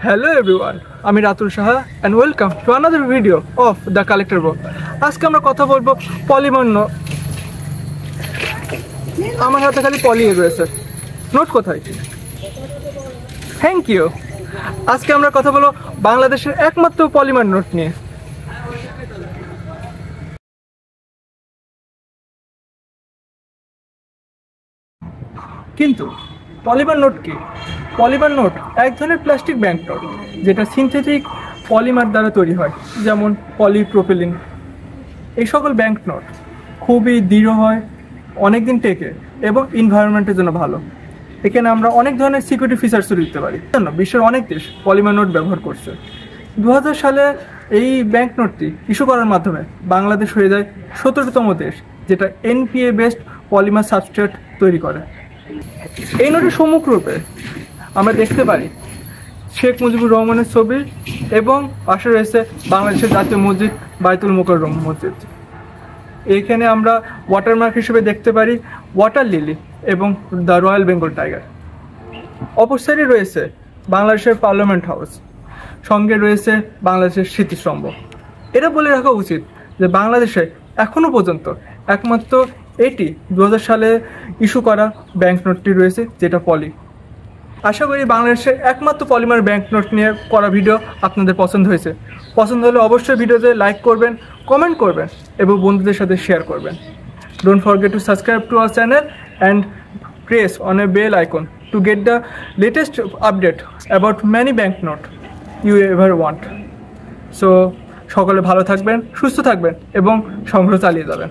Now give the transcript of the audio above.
Hello everyone, আমি Ratul Saha and welcome to another video of The Collector Book. আজকে আমরা কথা বলবো পলিমার নোট। আমার হাতে খালি পলি রয়েছে, নোট কোথায়? Thank you. আজকে আমরা কথা বলবো বাংলাদেশের একমাত্র পলিমার নোট নিয়ে। কিন্তু পলিমার নোট কি? পলিমার নোট এক ধরনের প্লাস্টিক ব্যাংক নোট যেটা সিনথেটিক পলিমার দ্বারা তৈরি হয়, যেমন পলিপ্রোপিলিন। এই সকল ব্যাংক নোট খুবই দৃঢ় হয়, অনেক দিন টেকে এবং এনভায়রনমেন্টের জন্য ভালো। এখানে আমরা অনেক ধরনের সিকিউরিটি ফিচার্সও দিতে পারি। জন্য বিশ্বের অনেক দেশ পলিমার নোট ব্যবহার করছে। 2000 সালে এই ব্যাংক নোটটি ইস্যু করার মাধ্যমে বাংলাদেশ হয়ে যায় 17তম দেশ যেটা এনপিএ বেসড পলিমার সাবস্ট্রেট তৈরি করে। এই নোটের সম্মুখ রূপে আমরা দেখতে পারি শেখ মুজিবুর রহমানের ছবি এবং পাশে রয়েছে বাংলাদেশের জাতীয় মসজিদ বাইতুল মোকাররম মসজিদ। এইখানে আমরা ওয়াটারমার্ক হিসেবে দেখতে পারি ওয়াটার লিলি এবং দ্য রয়্যাল বেঙ্গল টাইগার। অপর সাইডে রয়েছে বাংলাদেশের পার্লামেন্ট হাউস, সঙ্গে রয়েছে বাংলাদেশের স্মৃতিস্তম্ভ। এটা বলে রাখা উচিত যে বাংলাদেশে এখনও পর্যন্ত একমাত্র এটি 2000 সালে ইস্যু করা ব্যাংক নোটটি রয়েছে, যেটা পলি। আশা করি বাংলাদেশের একমাত্র পলিমার ব্যাংক নোট নিয়ে করা ভিডিও আপনাদের পছন্দ হয়েছে। পছন্দ হলে অবশ্যই ভিডিওতে লাইক করবেন, কমেন্ট করবেন এবং বন্ধুদের সাথে শেয়ার করবেন। Don't forget to subscribe to our channel and press on a bell icon to get the latest update about many bank note you ever want. So সকলে ভালো থাকবেন, সুস্থ থাকবেন এবং সংগ্রহ চালিয়ে যাবেন।